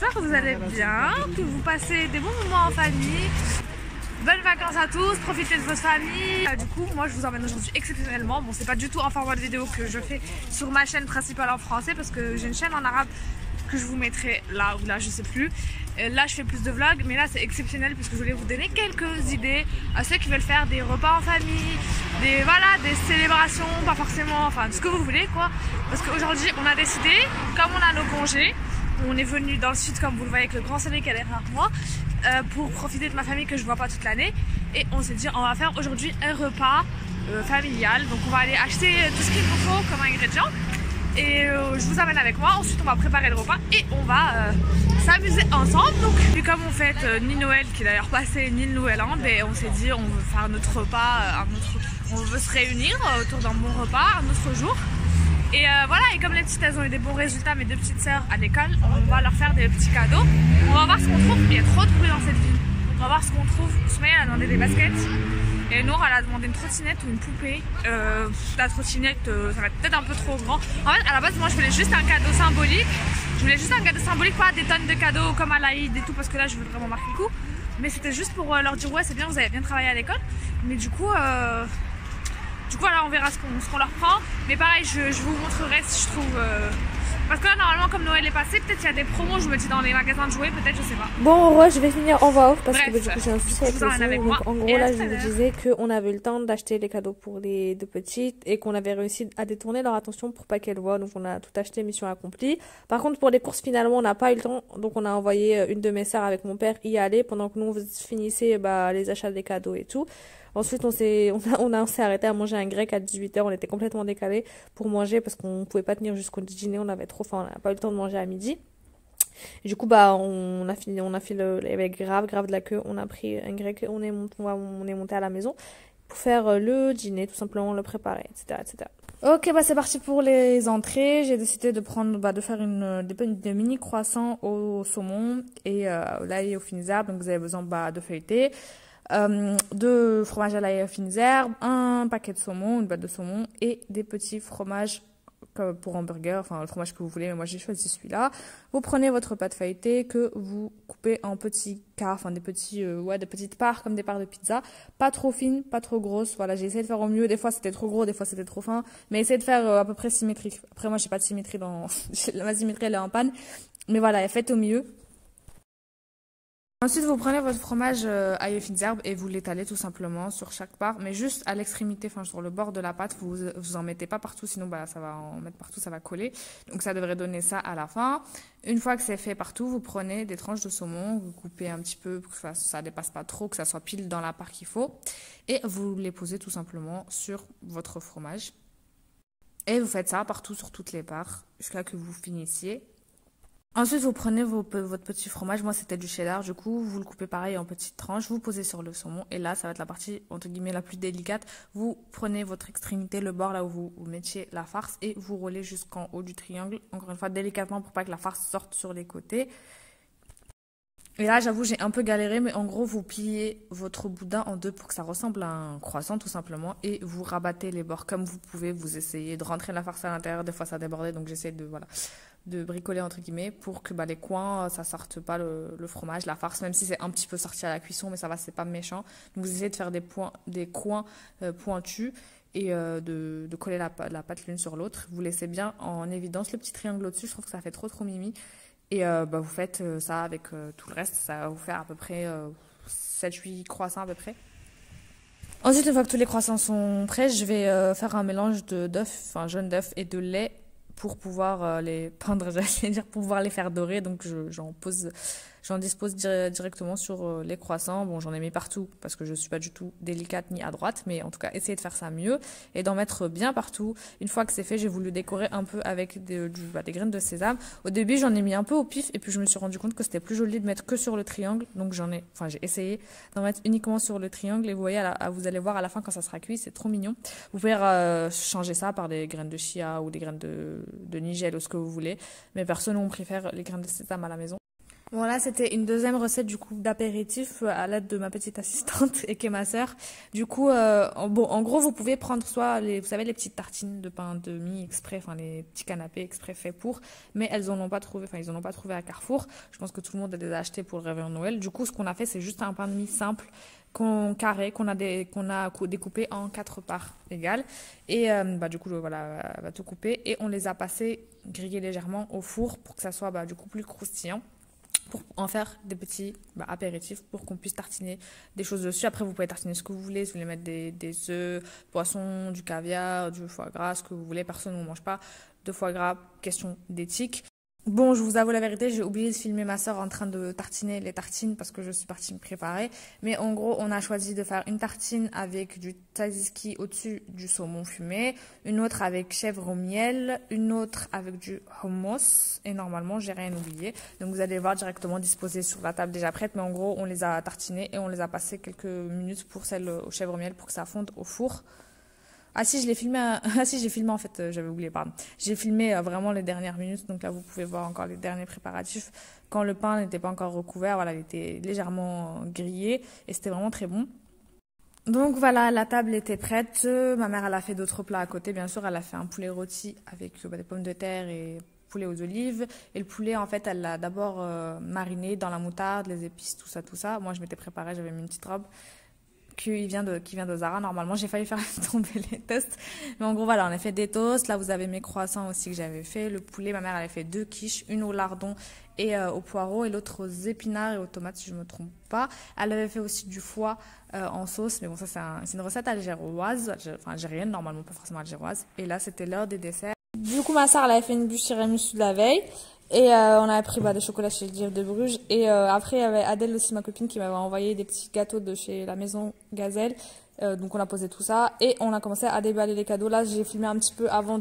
j'espère que vous allez bien, que vous passez des bons moments en famille. Bonnes vacances à tous, profitez de votre famille. Du coup, moi je vous emmène aujourd'hui exceptionnellement. Bon, c'est pas du tout un format de vidéo que je fais sur ma chaîne principale en français parce que j'ai une chaîne en arabe que je vous mettrai là ou là, je sais plus. Là, je fais plus de vlogs, mais là c'est exceptionnel parce que je voulais vous donner quelques idées à ceux qui veulent faire des repas en famille, des célébrations, pas forcément, enfin ce que vous voulez quoi. Parce qu'aujourd'hui, on a décidé, comme on a nos congés, on est venu dans le sud comme vous le voyez avec le grand soleil qui est derrière moi, pour profiter de ma famille que je vois pas toute l'année. Et on s'est dit, on va faire aujourd'hui un repas familial. Donc on va aller acheter tout ce qu'il nous faut comme ingrédients. Et je vous amène avec moi, ensuite on va préparer le repas et on va s'amuser ensemble. Donc, puis comme on fête ni Noël qui est d'ailleurs passé, ni le Nouvel An, on s'est dit on veut faire notre repas, on veut se réunir autour d'un bon repas un autre jour. Et voilà, et comme les petites elles ont eu des bons résultats, mes deux petites sœurs à l'école, on va leur faire des petits cadeaux. On va voir ce qu'on trouve, il y a trop de bruit dans cette ville. On va voir ce qu'on trouve. Soumaya elle a demandé des baskets. Et Nour elle a demandé une trottinette ou une poupée. La trottinette ça va être peut-être un peu trop grand. En fait à la base moi je voulais juste un cadeau symbolique. Je voulais juste un cadeau symbolique, pas des tonnes de cadeaux comme à l'Aïd et tout parce que là je veux vraiment marquer le coup. Mais c'était juste pour leur dire ouais c'est bien, vous avez bien travaillé à l'école. Mais du coup là on verra ce qu'on leur prend. Mais pareil je vous montrerai si je trouve... Parce que là normalement comme Noël est passé, peut-être il y a des promos, je me dis dans les magasins de jouets, peut-être, je sais pas. Bon en vrai je vais finir en voix off parce que du coup j'ai un souci avec avec les moi. Donc en gros là je vous disais qu'on avait eu le temps d'acheter les cadeaux pour les deux petites et qu'on avait réussi à détourner leur attention pour pas qu'elles voient. Donc on a tout acheté, mission accomplie. Par contre pour les courses finalement on n'a pas eu le temps. Donc on a envoyé une de mes sœurs avec mon père y aller pendant que nous on finissait les achats des cadeaux et tout. Ensuite, on s'est arrêté à manger un grec à 18h. On était complètement décalés pour manger parce qu'on pouvait pas tenir jusqu'au dîner. On avait trop faim. On n'a pas eu le temps de manger à midi. Et du coup, on a fait il y avait grave de la queue. On a pris un grec. On est monté à la maison pour faire le dîner, tout simplement, le préparer, etc., etc. Ok, c'est parti pour les entrées. J'ai décidé de faire des mini croissants au saumon et l'ail aux fines herbes. Donc, vous avez besoin de feuilleté. De fromage à l'ail aux fines herbes, un paquet de saumon, une boîte de saumon et des petits fromages pour hamburger, enfin le fromage que vous voulez, mais moi j'ai choisi celui-là. Vous prenez votre pâte feuilletée que vous coupez en petits quarts, enfin des petites parts comme des parts de pizza, pas trop fines, pas trop grosses. Voilà, j'ai essayé de faire au mieux. Des fois c'était trop gros, des fois c'était trop fin, mais essayez de faire à peu près symétrique. Après moi j'ai pas de symétrie ma symétrie elle est en panne, mais voilà, faites au mieux. Ensuite, vous prenez votre fromage ail aux fines herbes et vous l'étalez tout simplement sur chaque part, mais juste à l'extrémité, enfin sur le bord de la pâte. Vous en mettez pas partout, sinon ça va en mettre partout, ça va coller. Donc ça devrait donner ça à la fin. Une fois que c'est fait partout, vous prenez des tranches de saumon, vous coupez un petit peu pour que ça dépasse pas trop, que ça soit pile dans la part qu'il faut, et vous les posez tout simplement sur votre fromage. Et vous faites ça partout sur toutes les parts jusqu'à que vous finissiez. Ensuite, vous prenez votre petit fromage. Moi, c'était du cheddar. Du coup, vous le coupez pareil en petites tranches. Vous posez sur le saumon. Et là, ça va être la partie, entre guillemets, la plus délicate. Vous prenez votre extrémité, le bord là où vous mettiez la farce. Et vous roulez jusqu'en haut du triangle. Encore une fois, délicatement pour pas que la farce sorte sur les côtés. Et là, j'avoue, j'ai un peu galéré, mais en gros, vous pliez votre boudin en deux pour que ça ressemble à un croissant, tout simplement, et vous rabattez les bords comme vous pouvez. Vous essayez de rentrer la farce à l'intérieur. Des fois, ça débordait, donc j'essaie de bricoler entre guillemets pour que les coins, ça sorte pas le fromage, la farce, même si c'est un petit peu sorti à la cuisson, mais ça va, c'est pas méchant. Donc, vous essayez de faire des coins pointus et de coller la pâte l'une sur l'autre. Vous laissez bien en évidence le petit triangle au-dessus. Je trouve que ça fait trop mimi. Et vous faites ça avec tout le reste. Ça va vous faire à peu près 7-8 croissants à peu près. Ensuite, une fois que tous les croissants sont prêts, je vais faire un mélange jaune d'œuf et de lait pour pouvoir les peindre, j'allais dire, pour pouvoir les faire dorer. Donc j'en dispose directement sur les croissants. Bon, j'en ai mis partout parce que je suis pas du tout délicate ni à droite, mais en tout cas, essayez de faire ça mieux et d'en mettre bien partout. Une fois que c'est fait, j'ai voulu décorer un peu avec des graines de sésame. Au début, j'en ai mis un peu au pif et puis je me suis rendu compte que c'était plus joli de mettre que sur le triangle. Donc j'ai essayé d'en mettre uniquement sur le triangle et vous voyez, vous allez voir à la fin quand ça sera cuit, c'est trop mignon. Vous pouvez changer ça par des graines de chia ou des graines de nigel ou ce que vous voulez. Mais perso, nous, on préfère les graines de sésame à la maison. Bon là c'était une deuxième recette du coup d'apéritif à l'aide de ma petite assistante et qui est ma sœur. Du coup en gros vous pouvez prendre soit vous savez les petites tartines de pain de mie exprès, enfin les petits canapés exprès faits pour, mais ils en ont pas trouvé à Carrefour. Je pense que tout le monde les a achetés pour le réveillon de Noël. Du coup ce qu'on a fait c'est juste un pain de mie simple qu'on a découpé en 4 parts égales et du coup voilà va tout couper et on les a passés grillés légèrement au four pour que ça soit du coup plus croustillant, pour en faire des petits apéritifs pour qu'on puisse tartiner des choses dessus. Après, vous pouvez tartiner ce que vous voulez, si vous voulez mettre des œufs, poissons, du caviar, du foie gras, ce que vous voulez. Personne ne mange pas de foie gras, question d'éthique. Bon, je vous avoue la vérité, j'ai oublié de filmer ma soeur en train de tartiner les tartines parce que je suis partie me préparer. Mais en gros, on a choisi de faire une tartine avec du tzatziki au-dessus du saumon fumé, une autre avec chèvre au miel, une autre avec du hummus. Et normalement, j'ai rien oublié. Donc vous allez voir directement disposées sur la table déjà prête. Mais en gros, on les a tartinées et on les a passées quelques minutes pour celle au chèvre au miel pour que ça fonde au four. Ah si, j'ai filmé en fait, j'avais oublié, pardon. J'ai filmé vraiment les dernières minutes, donc là vous pouvez voir encore les derniers préparatifs. Quand le pain n'était pas encore recouvert, voilà, il était légèrement grillé et c'était vraiment très bon. Donc voilà, la table était prête. Ma mère, elle a fait d'autres plats à côté, bien sûr. Elle a fait un poulet rôti avec des pommes de terre et poulet aux olives. Et le poulet, en fait, elle l'a d'abord mariné dans la moutarde, les épices, tout ça. Moi, je m'étais préparée, j'avais mis une petite robe qui vient de Zara. Normalement, j'ai failli faire tomber les toasts. Mais en gros, voilà, on a fait des toasts. Là, vous avez mes croissants aussi que j'avais fait. Le poulet, ma mère, elle avait fait 2 quiches, une au lardon et au poireau et l'autre aux épinards et aux tomates, si je me trompe pas. Elle avait fait aussi du foie en sauce. Mais bon, ça, c'est une recette algéroise. Enfin, algérienne, normalement, pas forcément algéroise. Et là, c'était l'heure des desserts. Du coup, ma soeur, elle avait fait une bûche tiramisu de la veille. Et on avait pris des chocolats chez Dire de Bruges. Et après, il y avait Adèle aussi, ma copine, qui m'avait envoyé des petits gâteaux de chez la maison Gazelle. Donc on a posé tout ça et on a commencé à déballer les cadeaux. Là, j'ai filmé un petit peu avant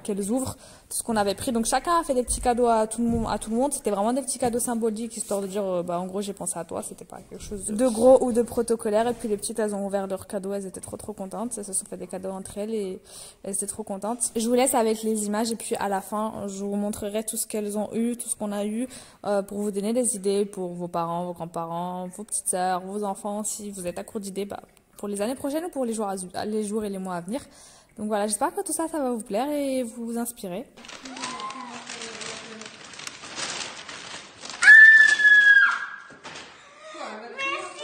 qu'elles ouvrent tout ce qu'on avait pris. Donc chacun a fait des petits cadeaux à tout le monde. C'était vraiment des petits cadeaux symboliques, histoire de dire en gros j'ai pensé à toi. C'était pas quelque chose de gros ou de protocolaire. Et puis les petites, elles ont ouvert leurs cadeaux. Elles étaient trop contentes. Elles se sont fait des cadeaux entre elles et elles étaient trop contentes. Je vous laisse avec les images et puis à la fin, je vous montrerai tout ce qu'elles ont eu, tout ce qu'on a eu pour vous donner des idées pour vos parents, vos grands-parents, vos petites sœurs, vos enfants. Si vous êtes à court d'idées, pour les années prochaines ou pour les jours et les mois à venir. Donc voilà, j'espère que tout ça, ça va vous plaire et vous inspirer. Merci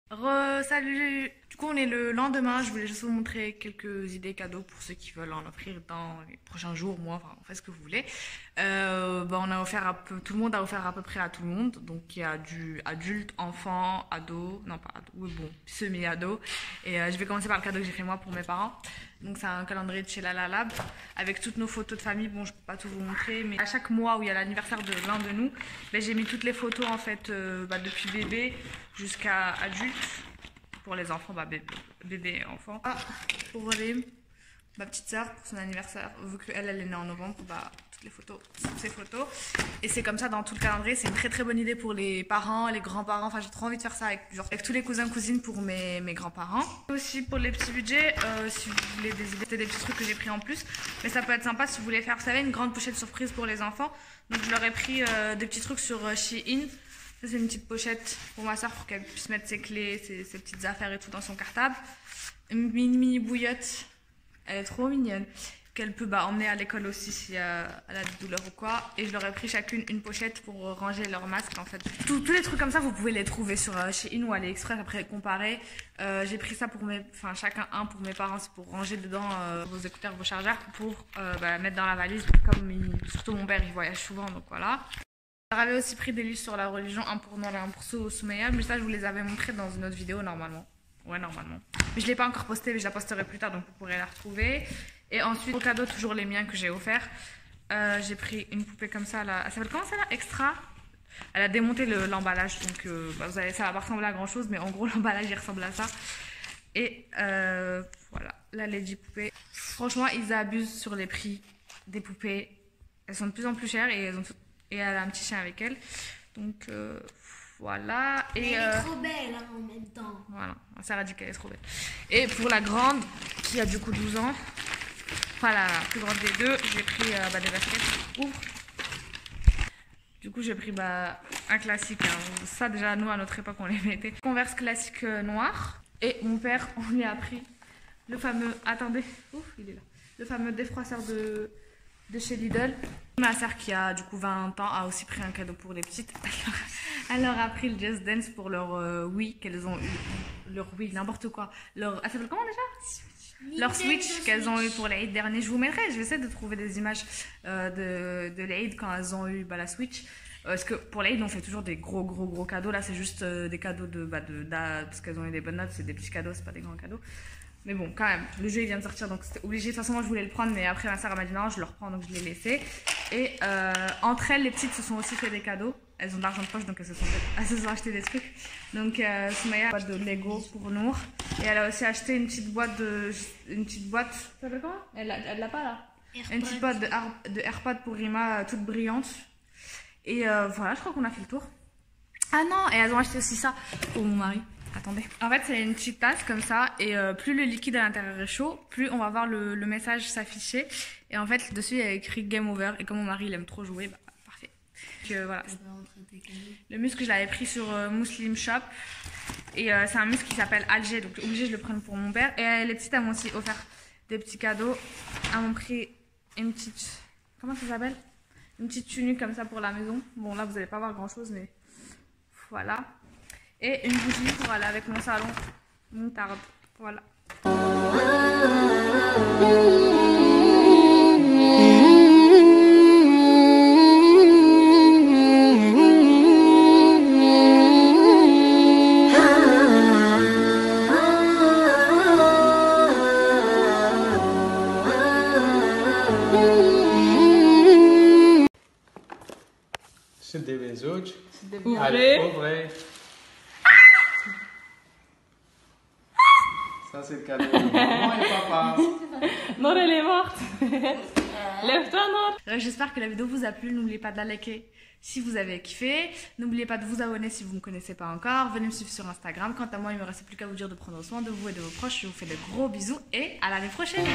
beaucoup. Salut. Du coup, on est le lendemain. Je voulais juste vous montrer quelques idées cadeaux pour ceux qui veulent en offrir dans les prochains jours, mois, enfin, faites ce que vous voulez. On a offert tout le monde a offert à peu près à tout le monde. Donc il y a du adulte, enfant, ado, non pas ado, oui bon, semi-ado. Et je vais commencer par le cadeau que j'ai fait moi pour mes parents. Donc c'est un calendrier de chez La Lab avec toutes nos photos de famille. Bon, je peux pas tout vous montrer, mais à chaque mois où il y a l'anniversaire de l'un de nous, j'ai mis toutes les photos en fait depuis bébé jusqu'à adulte. Pour les enfants, bébé et enfants. Pour Rim, ma petite sœur, pour son anniversaire, vu qu'elle est née en novembre, toutes les photos, toutes ces photos. Et c'est comme ça dans tout le calendrier. C'est une très bonne idée pour les parents, les grands-parents. Enfin, j'ai trop envie de faire ça avec tous les cousins, cousines pour mes grands-parents. Aussi pour les petits budgets, si vous voulez des idées, c'est des petits trucs que j'ai pris en plus. Mais ça peut être sympa si vous voulez faire, vous savez, une grande pochette surprise pour les enfants. Donc je leur ai pris des petits trucs sur Shein. Ça, c'est une petite pochette pour ma soeur pour qu'elle puisse mettre ses clés, ses petites affaires et tout dans son cartable. Une mini bouillotte, elle est trop mignonne, qu'elle peut emmener à l'école aussi si elle a des douleurs ou quoi. Et je leur ai pris chacune une pochette pour ranger leur masque en fait. Tous les trucs comme ça, vous pouvez les trouver sur Shein ou AliExpress, après comparer. J'ai pris ça pour chacun un pour mes parents, c'est pour ranger dedans vos écouteurs, vos chargeurs, pour mettre dans la valise. Comme surtout mon père, il voyage souvent, donc voilà. J'avais aussi pris des livres sur la religion, un pour Noël et un pour Soumeya, mais ça je vous les avais montrés dans une autre vidéo normalement. Ouais, normalement. Mais je ne l'ai pas encore posté, mais je la posterai plus tard, donc vous pourrez la retrouver. Et ensuite, au cadeau, toujours les miens que j'ai offerts. J'ai pris une poupée comme ça, là. Elle s'appelle comment celle-là? Extra. Elle a démonté l'emballage, donc ça va pas ressembler à grand chose, mais en gros l'emballage il ressemble à ça. Et voilà, la Lady poupée. Franchement, ils abusent sur les prix des poupées. Elles sont de plus en plus chères et elle a un petit chien avec elle. Donc voilà. Et, elle est trop belle hein, en même temps. Voilà, Sarah dit qu'elle est trop belle. Et pour la grande, qui a du coup 12 ans, Voilà, la plus grande des deux. J'ai pris des baskets. Ouvre. Du coup, j'ai pris un classique. Hein. Ça, déjà, nous, à notre époque, on les mettait. Converse classique noir. Et mon père, on lui a pris le fameux... Attendez. Ouf, il est là. Le fameux défroisseur de chez Lidl. Ma soeur, qui a du coup 20 ans, a aussi pris un cadeau pour les petites. Elle leur a pris le Just Dance pour leur Wii qu'elles ont eu. Leur Wii, n'importe quoi. Elle s'appelle comment déjà? Leur Switch qu'elles ont eu pour l'Aïd dernier. Je vous mettrai, je vais essayer de trouver des images de l'Aïd quand elles ont eu la Switch. Parce que pour l'Aïd, on fait toujours des gros cadeaux. Là, c'est juste des cadeaux parce qu'elles ont eu des bonnes notes. C'est des petits cadeaux, c'est pas des grands cadeaux. Mais bon, quand même, le jeu il vient de sortir, donc c'était obligé. De toute façon, moi je voulais le prendre, mais après ma soeur m'a dit non, je le reprends, donc je l'ai laissé. Et entre elles, les petites se sont aussi fait des cadeaux. Elles ont de l'argent de poche, donc elles se sont acheté des trucs. Donc Soumaya a une boîte de Lego pour Nour. Et elle a aussi acheté une petite boîte ça s'appelle comment? Elle l'a pas là? Airpod. Une petite boîte de AirPod pour Rima, toute brillante. Et voilà, je crois qu'on a fait le tour. Ah non, et elles ont acheté aussi ça pour mon mari. Attendez. En fait, c'est une petite tasse comme ça. Et plus le liquide à l'intérieur est chaud, plus on va voir le message s'afficher. Et en fait, dessus, il y a écrit Game Over. Et comme mon mari, il aime trop jouer, parfait. Donc voilà. Le muscle, je l'avais pris sur Muslim Shop. Et c'est un muscle qui s'appelle Alger. Donc, obligé, je le prenne pour mon père. Et les petites, elles m'ont aussi offert des petits cadeaux. Elles m'ont pris une petite... Comment ça s'appelle? Une petite tunique comme ça pour la maison. Bon, là, vous n'allez pas voir grand-chose, mais voilà. Et une bougie pour aller avec mon salon moutarde. Voilà. Sunt de benzoci. Ouvrez. Ça, c'est le cadeau de maman et papa. Nor, elle est morte. Lève-toi, Nor. J'espère que la vidéo vous a plu. N'oubliez pas de la liker si vous avez kiffé. N'oubliez pas de vous abonner si vous ne me connaissez pas encore. Venez me suivre sur Instagram. Quant à moi, il ne me reste plus qu'à vous dire de prendre soin de vous et de vos proches. Je vous fais de gros bisous et à l'année prochaine.